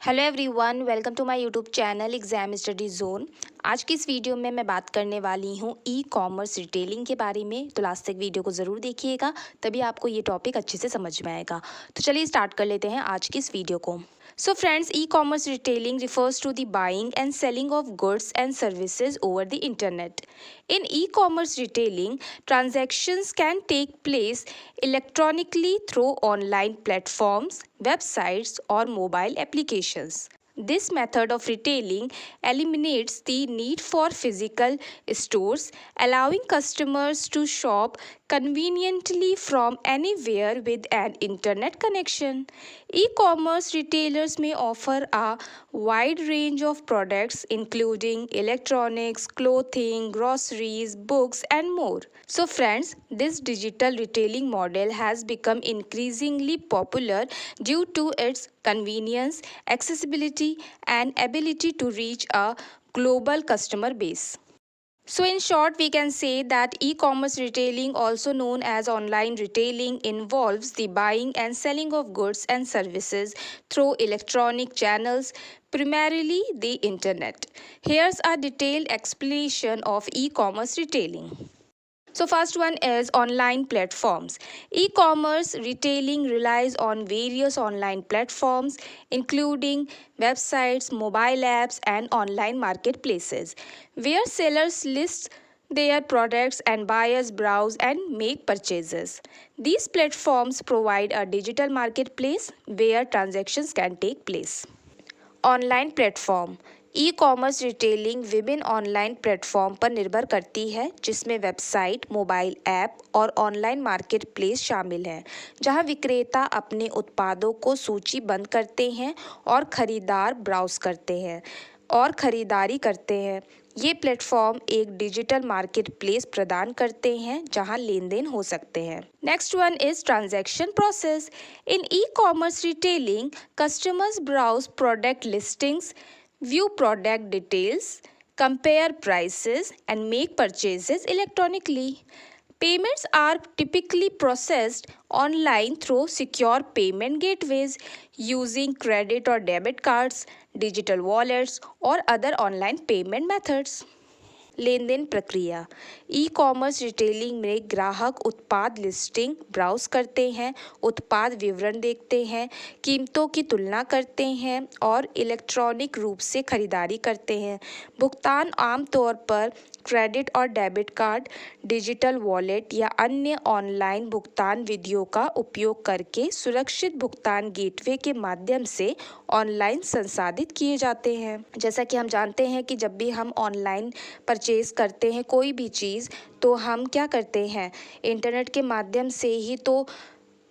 Hello everyone, welcome to my YouTube channel exam study zone. आज की इस video में मैं बात करने वाली हूँ ई कॉमर्स रिटेलिंग के बारे में। तो लास्ट तक वीडियो को ज़रूर देखिएगा, तभी आपको ये टॉपिक अच्छे से समझ में आएगा। तो चलिए स्टार्ट कर लेते हैं आज की इस वीडियो को। So friends, e-commerce retailing refers to the buying and selling of goods and services over the internet. In e-commerce retailing, transactions can take place electronically through online platforms, websites, or mobile applications. This method of retailing eliminates the need for physical stores, allowing customers to shop conveniently from anywhere with an internet connection. E-commerce retailers may offer a wide range of products including electronics, clothing, groceries, books and more. So friends, this digital retailing model has become increasingly popular due to its convenience, accessibility and ability to reach a global customer base. So in short, we can say that e-commerce retailing, also known as online retailing, involves the buying and selling of goods and services through electronic channels, primarily the internet. Here's a detailed explanation of e-commerce retailing. So first one is online platforms. E-commerce retailing relies on various online platforms including websites, mobile apps and online marketplaces where sellers list their products and buyers browse and make purchases. These platforms provide a digital marketplace where transactions can take place. Online platform e commerce retailing विभिन्न online platform पर निर्भर करती है, जिसमें website, mobile app और online marketplace शामिल हैं, जहां विक्रेता अपने उत्पादों को सूचीबद्ध करते हैं और खरीदार ब्राउज करते हैं और खरीदारी करते हैं। ये प्लेटफॉर्म एक डिजिटल मार्केट प्लेस प्रदान करते हैं जहां लेन देन हो सकते हैं। Next one is transaction process. In e commerce retailing, customers browse product listings, view product details, compare prices and make purchases electronically. Payments are typically processed online through secure payment gateways using credit or debit cards, digital wallets, or other online payment methods. Lane then प्रक्रिया। ई commerce retailing में ग्राहक उत्पाद listing browse करते हैं, उत्पाद विवरण देखते हैं, कीमतों की तुलना करते हैं और इलेक्ट्रॉनिक रूप से खरीदारी करते हैं। भुगतान आमतौर पर क्रेडिट और डेबिट कार्ड, डिजिटल वॉलेट या अन्य ऑनलाइन भुगतान विधियों का उपयोग करके सुरक्षित भुगतान गेटवे के माध्यम से ऑनलाइन संसाधित किए जाते हैं। जैसा कि हम जानते हैं कि जब भी हम ऑनलाइन परचेज करते हैं कोई भी चीज़, तो हम क्या करते हैं, इंटरनेट के माध्यम से ही तो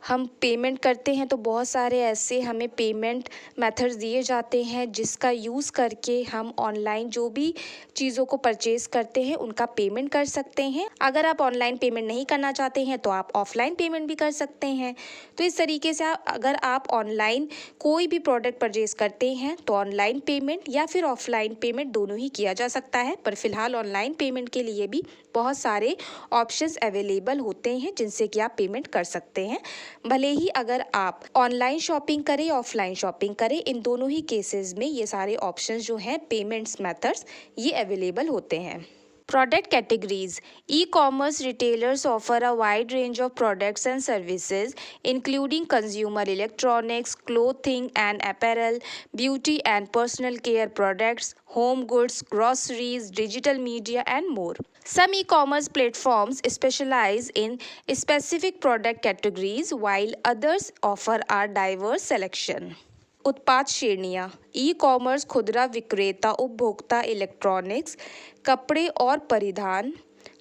हम पेमेंट करते हैं। तो बहुत सारे ऐसे हमें पेमेंट मेथड्स दिए जाते हैं जिसका यूज़ करके हम ऑनलाइन जो भी चीज़ों को परचेज़ करते हैं उनका पेमेंट कर सकते हैं। अगर आप ऑनलाइन पेमेंट नहीं करना चाहते हैं तो आप ऑफलाइन पेमेंट भी कर सकते हैं। तो इस तरीके से अगर आप ऑनलाइन कोई भी प्रोडक्ट परचेज़ करते हैं तो ऑनलाइन पेमेंट या फिर ऑफलाइन पेमेंट दोनों ही किया जा सकता है। पर फिलहाल ऑनलाइन पेमेंट के लिए भी बहुत सारे ऑप्शंस अवेलेबल होते हैं जिनसे कि आप पेमेंट कर सकते हैं। भले ही अगर आप ऑनलाइन शॉपिंग करें या ऑफलाइन शॉपिंग करें, इन दोनों ही केसेस में ये सारे ऑप्शंस जो हैं पेमेंट्स मेथड्स ये अवेलेबल होते हैं। Product categories. E-commerce retailers offer a wide range of products and services, including consumer electronics, clothing and apparel, beauty and personal care products, home goods, groceries, digital media, and more. Some e-commerce platforms specialize in specific product categories, while others offer a diverse selection. उत्पाद श्रेणियाँ। E commerce खुदरा विक्रेता उपभोक्ता electronics, कपड़े और परिधान,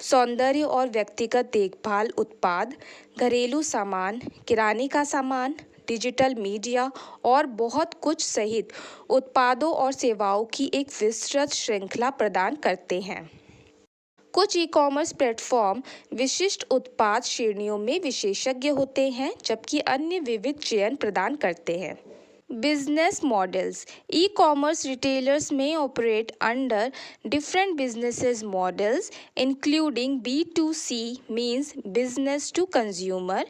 सौंदर्य और व्यक्तिगत देखभाल उत्पाद, घरेलू सामान, किराने का सामान, डिजिटल मीडिया और बहुत कुछ सहित उत्पादों और सेवाओं की एक विस्तृत श्रृंखला प्रदान करते हैं। कुछ ई कॉमर्स प्लेटफॉर्म विशिष्ट उत्पाद श्रेणियों में विशेषज्ञ होते हैं, जबकि अन्य विविध चयन प्रदान करते हैं। Business models. E-commerce retailers may operate under different businesses models, including B2C means business to consumer,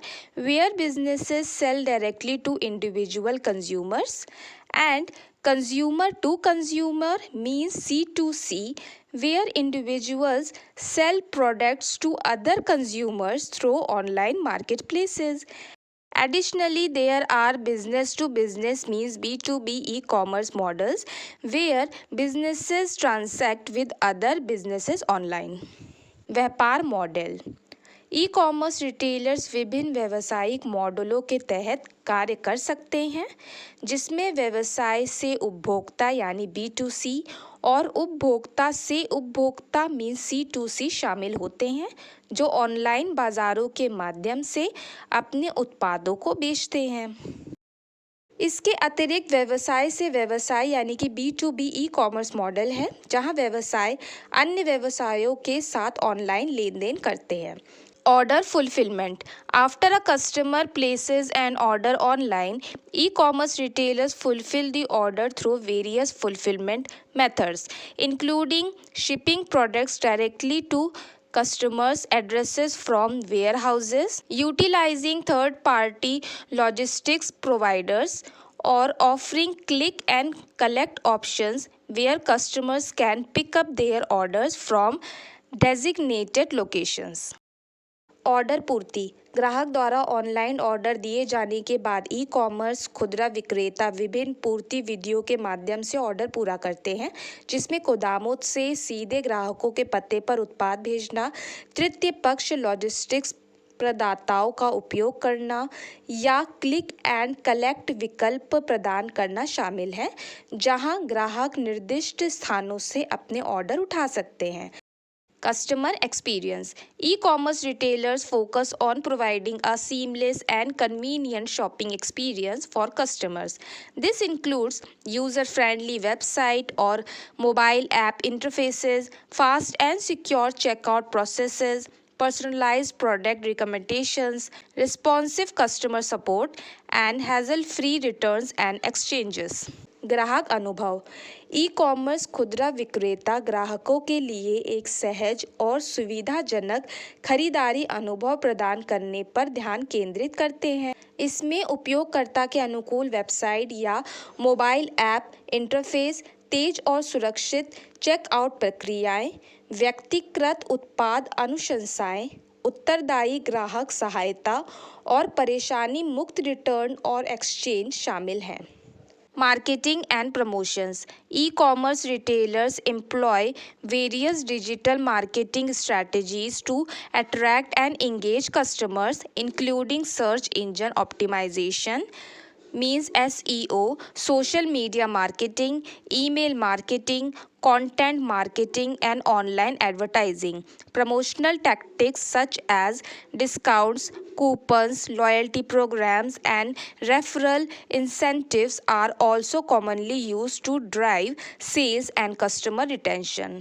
where businesses sell directly to individual consumers, and Consumer to consumer means C2C, where individuals sell products to other consumers through online marketplaces. Additionally, there are business to business means B2B e-commerce models where businesses transact with other businesses online. व्यापार model e commerce retailers विभिन्न व्यावसायिक मॉडलों के तहत कार्य कर सकते हैं, जिसमें व्यवसाय से उपभोक्ता यानी B2C और उपभोक्ता से उपभोक्ता मीन्स C2C शामिल होते हैं, जो ऑनलाइन बाजारों के माध्यम से अपने उत्पादों को बेचते हैं। इसके अतिरिक्त व्यवसाय से व्यवसाय यानी कि B2B ई कॉमर्स मॉडल है, जहां व्यवसाय अन्य व्यवसायों के साथ ऑनलाइन लेन देन करते हैं। Order fulfillment. After a customer places an order online, e-commerce retailers fulfill the order through various fulfillment methods, including shipping products directly to customers' addresses from warehouses, utilizing third-party logistics providers, or offering click and collect options where customers can pick up their orders from designated locations. Order पूर्ति ग्राहक द्वारा online order दिए जाने के बाद e commerce खुदरा विक्रेता विभिन्न पूर्ति विधियों के माध्यम से ऑर्डर पूरा करते हैं, जिसमें गोदामों से सीधे ग्राहकों के पते पर उत्पाद भेजना, तृतीय पक्ष लॉजिस्टिक्स प्रदाताओं का उपयोग करना या क्लिक एंड कलेक्ट विकल्प प्रदान करना शामिल है, जहां ग्राहक निर्दिष्ट स्थानों से अपने ऑर्डर उठा सकते हैं। Customer experience. E-commerce retailers focus on providing a seamless and convenient shopping experience for customers. This includes user-friendly website or mobile app interfaces, fast and secure checkout processes, personalized product recommendations, responsive customer support, and hassle-free returns and exchanges. ग्राहक अनुभव e commerce खुदरा विक्रेता ग्राहकों के लिए एक सहज और सुविधाजनक खरीदारी अनुभव प्रदान करने पर ध्यान केंद्रित करते हैं। इसमें उपयोगकर्ता के अनुकूल वेबसाइट या मोबाइल ऐप इंटरफेस, तेज और सुरक्षित चेकआउट प्रक्रियाएं, व्यक्तिगत उत्पाद अनुशंसाएं, उत्तरदायी ग्राहक सहायता और परेशानी मुक्त रिटर्न और एक्सचेंज शामिल हैं। Marketing and promotions. E-commerce retailers employ various digital marketing strategies to attract and engage customers, including search engine optimization, means SEO, social media marketing, email marketing, content marketing, and online advertising. Promotional tactics such as discounts, coupons, loyalty programs, and referral incentives are also commonly used to drive sales and customer retention.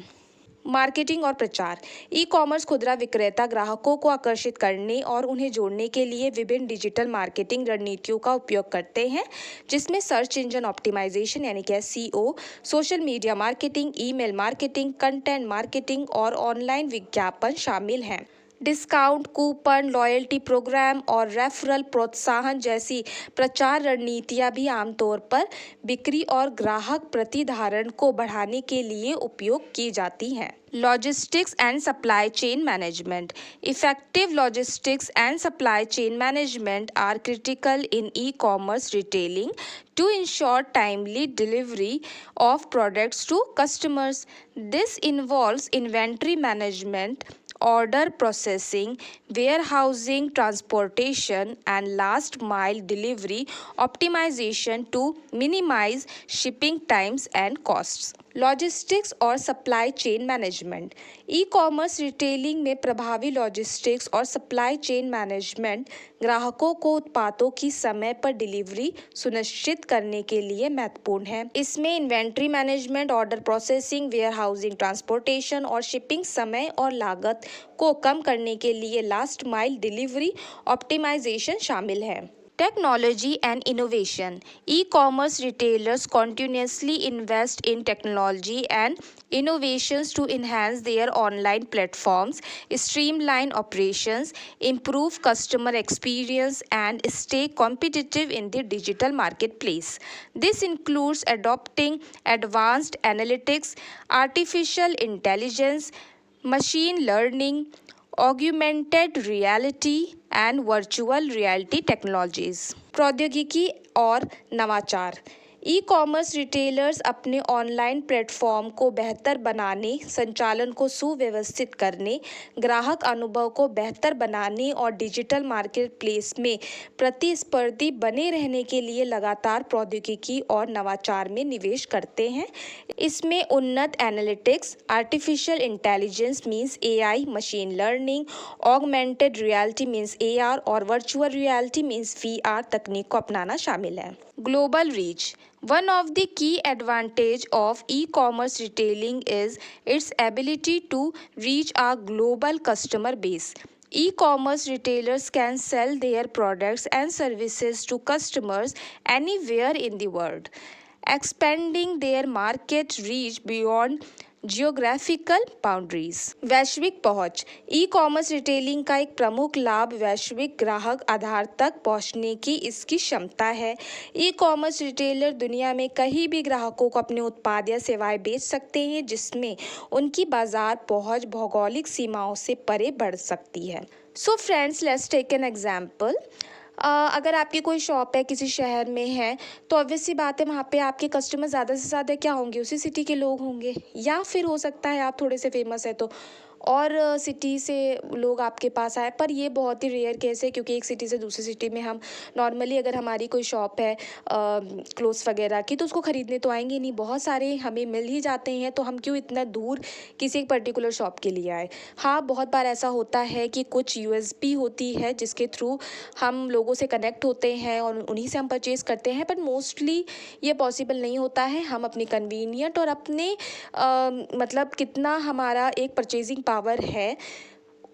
Marketing और प्रचार e commerce खुदरा विक्रेता ग्राहकों को आकर्षित करने और उन्हें जोड़ने के लिए विभिन्न डिजिटल मार्केटिंग रणनीतियों का उपयोग करते हैं, जिसमें सर्च इंजन ऑप्टिमाइजेशन यानी कि SEO, social media marketing, email marketing, content marketing और ऑनलाइन विज्ञापन शामिल हैं। डिस्काउंट, कूपन, लॉयल्टी प्रोग्राम और रेफरल प्रोत्साहन जैसी प्रचार रणनीतियां भी आमतौर पर बिक्री और ग्राहक प्रतिधारण को बढ़ाने के लिए उपयोग की जाती हैं। Logistics and supply chain management. Effective logistics and supply chain management are critical in e-commerce retailing to ensure timely delivery of products to customers. This involves inventory management, order processing, warehousing, transportation, and last mile delivery optimization to minimize shipping times and costs. Logistics और supply chain management. E commerce retailing में प्रभावी logistics और supply chain management ग्राहकों को उत्पादों की समय पर डिलीवरी सुनिश्चित करने के लिए महत्वपूर्ण है। इसमें inventory management, order processing, warehousing, transportation और शिपिंग समय और लागत को कम करने के लिए लास्ट माइल डिलीवरी ऑप्टिमाइजेशन शामिल है। Technology and innovation. E-commerce retailers continuously invest in technology and innovations to enhance their online platforms, streamline operations, improve customer experience, and stay competitive in the digital marketplace. This includes adopting advanced analytics, artificial intelligence, machine learning, augmented reality and virtual reality technologies. प्रौद्योगिकी और नवाचार। E commerce retailers अपने online platform को बेहतर बनाने, संचालन को सुव्यवस्थित करने, ग्राहक अनुभव को बेहतर बनाने और डिजिटल मार्केट प्लेस में प्रतिस्पर्धी बने रहने के लिए लगातार प्रौद्योगिकी और नवाचार में निवेश करते हैं। इसमें उन्नत analytics, artificial intelligence means AI, machine learning, augmented reality means AR और वर्चुअल रियलिटी मीन्स वीआर तकनीक को अपनाना शामिल है। Global reach. One of the key advantage of e-commerce retailing is its ability to reach a global customer base. E-commerce retailers can sell their products and services to customers anywhere in the world, expanding their market reach beyond geographical boundaries. वैश्विक पहुंच। ई commerce retailing का एक प्रमुख लाभ वैश्विक ग्राहक आधार तक पहुंचने की इसकी क्षमता है। ई कॉमर्स रिटेलर दुनिया में कहीं भी ग्राहकों को अपने उत्पाद या सेवाएं बेच सकते हैं, जिसमें उनकी बाजार पहुंच भौगोलिक सीमाओं से परे बढ़ सकती है। So friends, let's take an example. अगर आपकी कोई शॉप है, किसी शहर में है, तो ऑब्वियस सी बात है वहाँ पे आपके कस्टमर ज़्यादा से ज़्यादा क्या होंगे, उसी सिटी के लोग होंगे, या फिर हो सकता है आप थोड़े से फेमस है तो और सिटी से लोग आपके पास आए। पर ये बहुत ही रेयर केस है, क्योंकि एक सिटी से दूसरी सिटी में हम नॉर्मली अगर हमारी कोई शॉप है क्लोथ्स वगैरह की, तो उसको ख़रीदने तो आएंगे नहीं, बहुत सारे हमें मिल ही जाते हैं, तो हम क्यों इतना दूर किसी एक पर्टिकुलर शॉप के लिए आए। हाँ, बहुत बार ऐसा होता है कि कुछ यूएसपी होती है जिसके थ्रू हम लोगों से कनेक्ट होते हैं और उन्हीं से हम परचेज़ करते हैं, बट मोस्टली ये पॉसिबल नहीं होता है। हम अपनी कन्वीनियंट और अपने मतलब कितना हमारा एक परचेजिंग पावर है,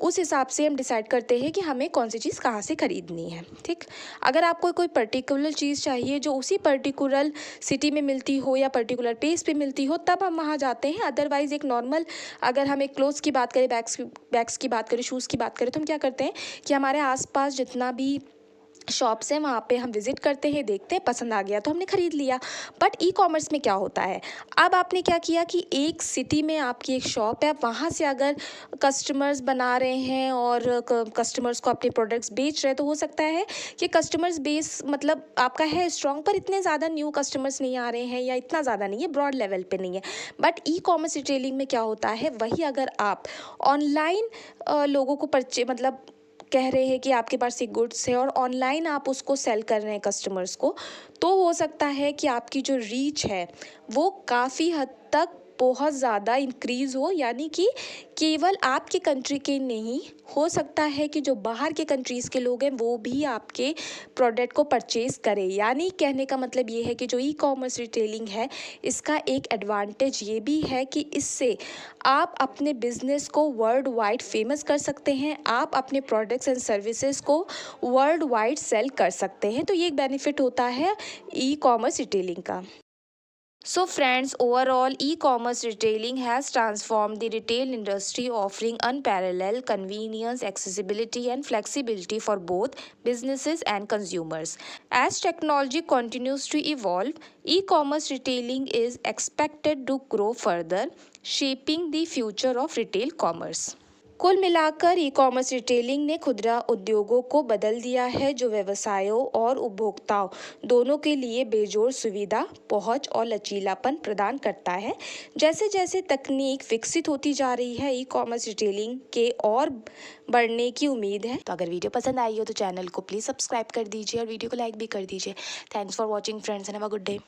उस हिसाब से हम डिसाइड करते हैं कि हमें कौन सी चीज़ कहाँ से ख़रीदनी है। ठीक, अगर आपको कोई पर्टिकुलर चीज़ चाहिए जो उसी पर्टिकुलर सिटी में मिलती हो या पर्टिकुलर प्लेस पे मिलती हो, तब हम वहाँ जाते हैं। अदरवाइज़ एक नॉर्मल, अगर हम एक क्लोथ्स की बात करें, बैग्स की बात करें, शूज़ की बात करें, तो हम क्या करते हैं कि हमारे आसपास जितना भी शॉप्स हैं वहाँ पे हम विज़िट करते हैं, देखते हैं, पसंद आ गया तो हमने ख़रीद लिया। बट ई कॉमर्स में क्या होता है, अब आपने क्या किया कि एक सिटी में आपकी एक शॉप है, वहाँ से अगर कस्टमर्स बना रहे हैं और कस्टमर्स को अपने प्रोडक्ट्स बेच रहे हैं, तो हो सकता है कि कस्टमर्स बेस मतलब आपका है स्ट्रॉन्ग, पर इतने ज़्यादा न्यू कस्टमर्स नहीं आ रहे हैं या इतना ज़्यादा नहीं है, ब्रॉड लेवल पे नहीं है। बट ई कॉमर्स रिटेलिंग में क्या होता है, वही अगर आप ऑनलाइन लोगों को मतलब कह रहे हैं कि आपके पास एक गुड्स है और ऑनलाइन आप उसको सेल कर रहे हैं कस्टमर्स को, तो हो सकता है कि आपकी जो रीच है वो काफ़ी हद तक बहुत ज़्यादा इंक्रीज़ हो, यानी कि केवल आपके कंट्री के नहीं, हो सकता है कि जो बाहर के कंट्रीज़ के लोग हैं वो भी आपके प्रोडक्ट को परचेज़ करें। यानी कहने का मतलब ये है कि जो ई कॉमर्स रिटेलिंग है, इसका एक एडवांटेज ये भी है कि इससे आप अपने बिजनेस को वर्ल्ड वाइड फेमस कर सकते हैं, आप अपने प्रोडक्ट्स एंड सर्विसेज को वर्ल्ड वाइड सेल कर सकते हैं। तो ये एक बेनिफिट होता है ई कॉमर्स रिटेलिंग का। So friends, overall e-commerce retailing has transformed the retail industry, offering unparalleled convenience, accessibility and flexibility for both businesses and consumers. As technology continues to evolve, e-commerce retailing is expected to grow further, shaping the future of retail commerce. कुल मिलाकर ई commerce retailing ने खुदरा उद्योगों को बदल दिया है, जो व्यवसायों और उपभोक्ताओं दोनों के लिए बेजोड़ सुविधा, पहुंच और लचीलापन प्रदान करता है। जैसे जैसे तकनीक विकसित होती जा रही है, ई कॉमर्स रिटेलिंग के और बढ़ने की उम्मीद है। तो अगर वीडियो पसंद आई हो तो चैनल को प्लीज़ सब्सक्राइब कर दीजिए और वीडियो को लाइक भी कर दीजिए। Thanks for watching friends and have a good day.